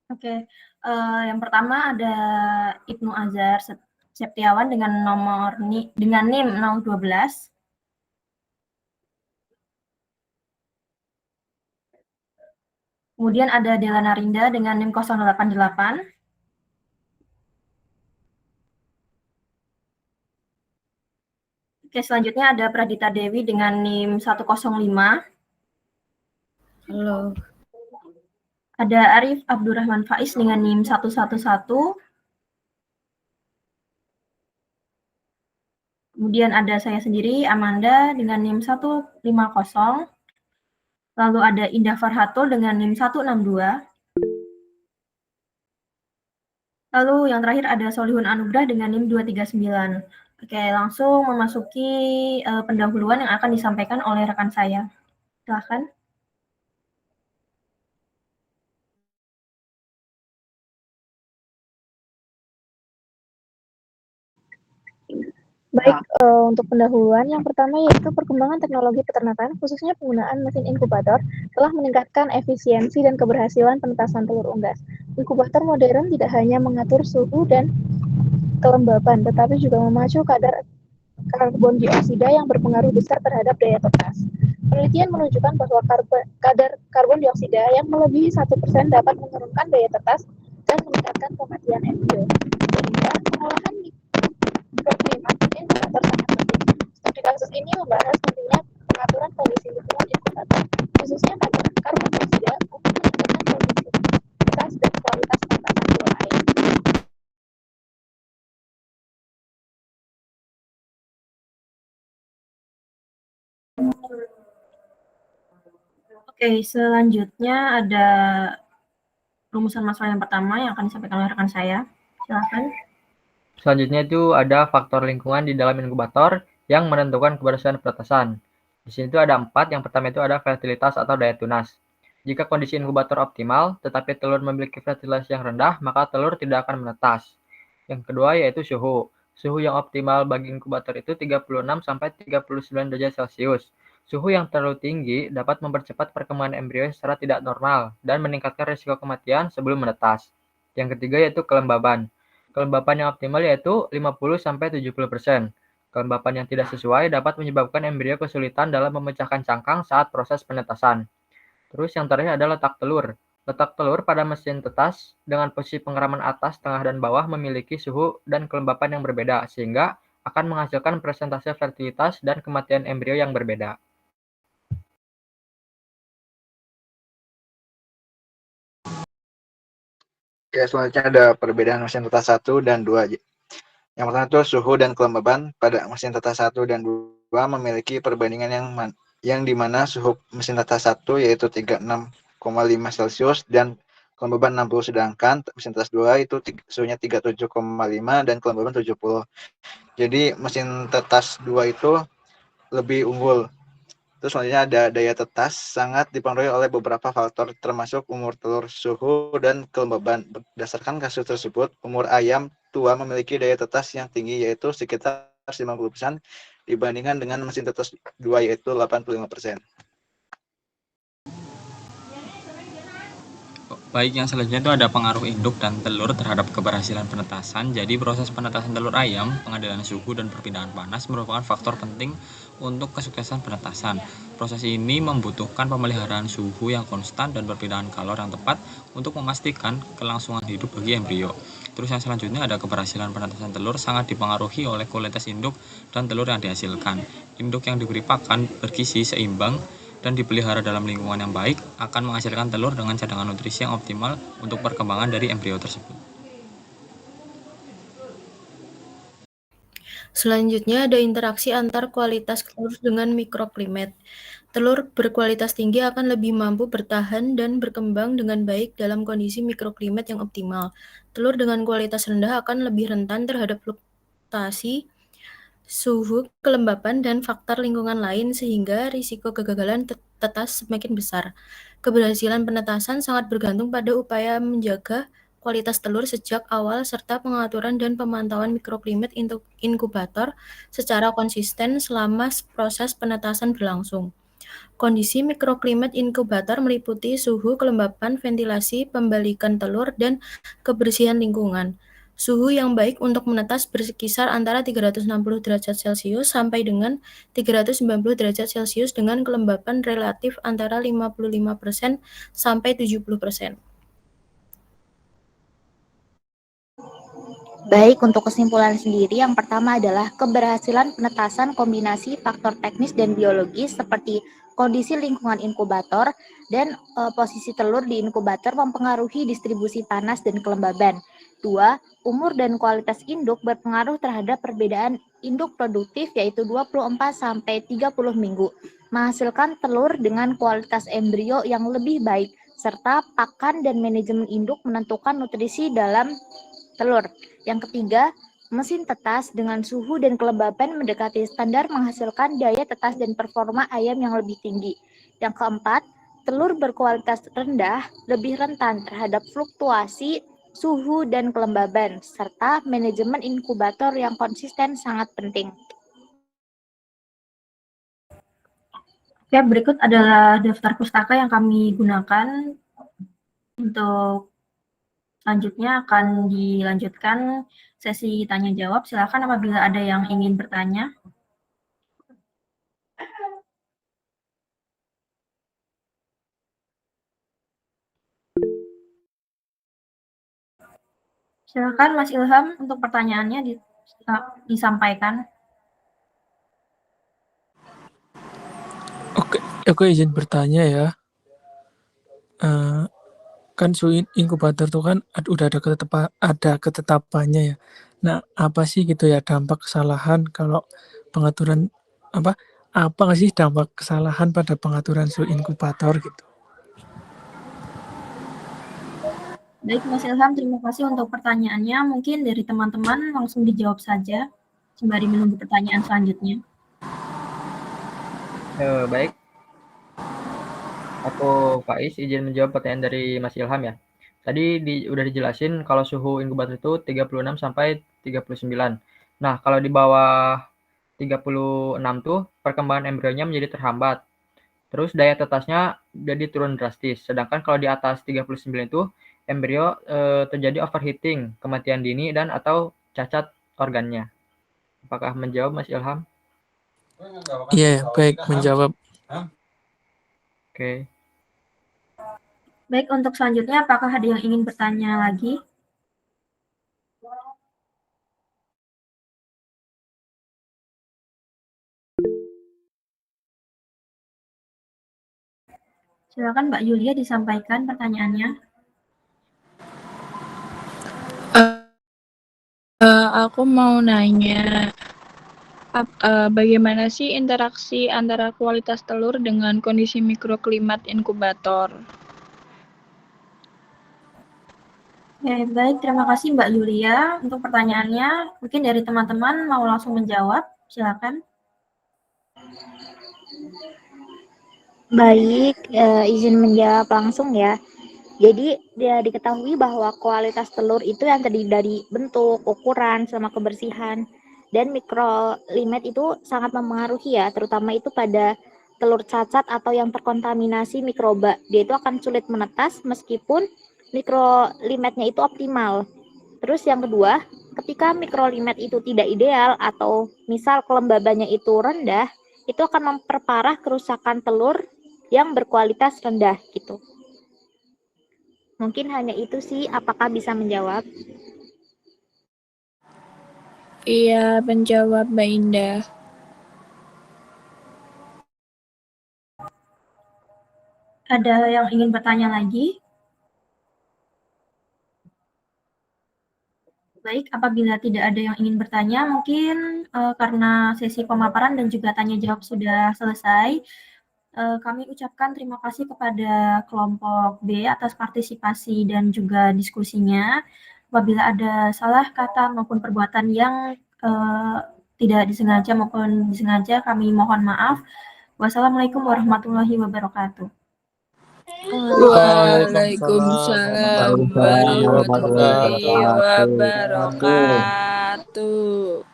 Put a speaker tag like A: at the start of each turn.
A: Oke, yang pertama ada Ibnu Azhar Septiawan dengan NIM 012. Kemudian ada Della Narinda dengan NIM 088. Oke, selanjutnya ada Pradita Dewi dengan NIM 105.
B: Halo.
A: Ada Arif Abdurrahman Faiz dengan NIM 111. Kemudian ada saya sendiri, Amanda, dengan NIM 150. Lalu ada Indah Farhatul dengan NIM 162. Lalu yang terakhir ada Solihun Anugrah dengan NIM 239. Oke, langsung memasuki pendahuluan yang akan disampaikan oleh rekan saya. Silakan.
C: Baik, untuk pendahuluan yang pertama yaitu perkembangan teknologi peternakan, khususnya penggunaan mesin inkubator, telah meningkatkan efisiensi dan keberhasilan penetasan telur unggas. Inkubator modern tidak hanya mengatur suhu dan kelembapan, tetapi juga memacu kadar karbon dioksida yang berpengaruh besar terhadap daya tetas. Penelitian menunjukkan bahwa kadar karbon dioksida yang melebihi 1% dapat menurunkan daya tetas dan meningkatkan kematian embrio. Sehingga pengolahan mikroklimat inkubator sangat penting. Studi kasus ini membahas pentingnya pengaturan kondisi lingkungan inkubator, khususnya kadar karbon dioksida untuk menentukan produktivitas dan kualitas pentasan telur ayam.
A: Oke, selanjutnya ada rumusan masalah yang pertama yang akan disampaikan oleh rekan saya. Silakan.
D: Selanjutnya itu ada faktor lingkungan di dalam inkubator yang menentukan keberhasilan penetasan. Di sini itu ada 4. Yang pertama itu ada fertilitas atau daya tunas. Jika kondisi inkubator optimal, tetapi telur memiliki fertilitas yang rendah, maka telur tidak akan menetas. Yang kedua yaitu suhu. Suhu yang optimal bagi inkubator itu 36-39 derajat Celcius. Suhu yang terlalu tinggi dapat mempercepat perkembangan embrio secara tidak normal dan meningkatkan risiko kematian sebelum menetas. Yang ketiga yaitu kelembaban. Kelembapan yang optimal yaitu 50-70%. Kelembapan yang tidak sesuai dapat menyebabkan embrio kesulitan dalam memecahkan cangkang saat proses penetasan. Terus yang terakhir adalah letak telur. Letak telur pada mesin tetas dengan posisi pengeraman atas, tengah, dan bawah memiliki suhu dan kelembapan yang berbeda, sehingga akan menghasilkan persentase fertilitas dan kematian embrio yang berbeda.
E: Ya, selanjutnya ada perbedaan mesin tetas 1 dan 2. Yang pertama itu suhu dan kelembaban pada mesin tetas 1 dan 2 memiliki perbandingan yang dimana suhu mesin tetas 1 yaitu 36,5 Celcius dan kelembaban 60, sedangkan mesin tetas 2 itu suhunya 37,5 dan kelembaban 70. Jadi mesin tetas 2 itu lebih unggul. Terus selanjutnya ada daya tetas sangat dipengaruhi oleh beberapa faktor termasuk umur telur, suhu, dan kelembaban. Berdasarkan kasus tersebut, umur ayam tua memiliki daya tetas yang tinggi yaitu sekitar 50% dibandingkan dengan mesin tetas 2 yaitu 85%.
F: Baik, yang selanjutnya itu ada pengaruh induk dan telur terhadap keberhasilan penetasan. Jadi proses penetasan telur ayam, pengadilan suhu, dan perpindahan panas merupakan faktor penting untuk kesuksesan penetasan. Proses ini membutuhkan pemeliharaan suhu yang konstan dan perpindahan kalor yang tepat untuk memastikan kelangsungan hidup bagi embrio. Terus yang selanjutnya ada keberhasilan penetasan telur sangat dipengaruhi oleh kualitas induk dan telur yang dihasilkan. Induk yang diberi pakan bergizi seimbang dan dipelihara dalam lingkungan yang baik akan menghasilkan telur dengan cadangan nutrisi yang optimal untuk perkembangan dari embrio tersebut.
B: Selanjutnya ada interaksi antar kualitas telur dengan mikroklimat. Telur berkualitas tinggi akan lebih mampu bertahan dan berkembang dengan baik dalam kondisi mikroklimat yang optimal. Telur dengan kualitas rendah akan lebih rentan terhadap fluktuasi suhu, kelembapan, dan faktor lingkungan lain sehingga risiko kegagalan tetas semakin besar. Keberhasilan penetasan sangat bergantung pada upaya menjaga kualitas telur sejak awal serta pengaturan dan pemantauan mikroklimat inkubator secara konsisten selama proses penetasan berlangsung. Kondisi mikroklimat inkubator meliputi suhu, kelembapan, ventilasi, pembalikan telur, dan kebersihan lingkungan. Suhu yang baik untuk menetas berkisar antara 360 derajat Celcius sampai dengan 390 derajat Celcius dengan kelembapan relatif antara 55% sampai 70%.
G: Baik, untuk kesimpulan sendiri, yang pertama adalah keberhasilan penetasan kombinasi faktor teknis dan biologis seperti kondisi lingkungan inkubator dan posisi telur di inkubator mempengaruhi distribusi panas dan kelembaban. 2. Umur dan kualitas induk berpengaruh terhadap perbedaan induk produktif yaitu 24-30 minggu, menghasilkan telur dengan kualitas embrio yang lebih baik, serta pakan dan manajemen induk menentukan nutrisi dalam telur. Yang ketiga, mesin tetas dengan suhu dan kelembapan mendekati standar menghasilkan daya tetas dan performa ayam yang lebih tinggi. Yang keempat, telur berkualitas rendah lebih rentan terhadap fluktuasi suhu dan kelembaban, serta manajemen inkubator yang konsisten sangat penting.
A: Oke, berikut adalah daftar pustaka yang kami gunakan. Untuk selanjutnya akan dilanjutkan sesi tanya jawab. Silakan apabila ada yang ingin bertanya. Silakan Mas Ilham untuk pertanyaannya disampaikan.
H: Oke, izin bertanya ya. Kan suhu inkubator tuh kan udah ada ketetapannya ya. Nah, apa sih gitu ya dampak kesalahan kalau pengaturan apa nggak sih dampak kesalahan pada pengaturan suhu inkubator gitu?
A: Baik Mas Ilham, terima kasih untuk pertanyaannya. Mungkin dari teman-teman langsung dijawab saja sembari menunggu pertanyaan selanjutnya.
D: Baik. Aku Faiz izin menjawab pertanyaan dari Mas Ilham ya. Tadi udah dijelasin kalau suhu inkubator itu 36 sampai 39. Nah, kalau di bawah 36 tuh perkembangan embrionya menjadi terhambat. Terus daya tetasnya jadi turun drastis. Sedangkan kalau di atas 39 itu embrio terjadi overheating, kematian dini dan atau cacat organnya. Apakah menjawab Mas Ilham?
H: Iya, baik menjawab.
D: Oke.
A: Baik, untuk selanjutnya apakah ada yang ingin bertanya lagi? Silakan Mbak Yulia disampaikan pertanyaannya.
I: Aku mau nanya, bagaimana sih interaksi antara kualitas telur dengan kondisi mikroklimat inkubator?
A: Ya, baik, terima kasih Mbak Yulia untuk pertanyaannya. Mungkin dari teman-teman mau langsung menjawab, silakan.
G: Baik, izin menjawab langsung ya. Jadi diketahui bahwa kualitas telur itu yang terdiri dari bentuk, ukuran, sama kebersihan. Dan mikroklimat itu sangat mempengaruhi ya, terutama itu pada telur cacat atau yang terkontaminasi mikroba. Dia itu akan sulit menetas meskipun mikroklimatnya itu optimal. Terus yang kedua, ketika mikroklimat itu tidak ideal atau misal kelembabannya itu rendah, itu akan memperparah kerusakan telur yang berkualitas rendah gitu. Mungkin hanya itu sih, apakah bisa menjawab?
I: Iya, menjawab Mbak Indah.
A: Ada yang ingin bertanya lagi? Baik, apabila tidak ada yang ingin bertanya, mungkin karena sesi pemaparan dan juga tanya jawab sudah selesai, kami ucapkan terima kasih kepada kelompok B atas partisipasi dan juga diskusinya. Apabila ada salah kata maupun perbuatan yang tidak disengaja maupun disengaja, kami mohon maaf. Wassalamualaikum warahmatullahi wabarakatuh.
I: Waalaikumsalam warahmatullahi wabarakatuh.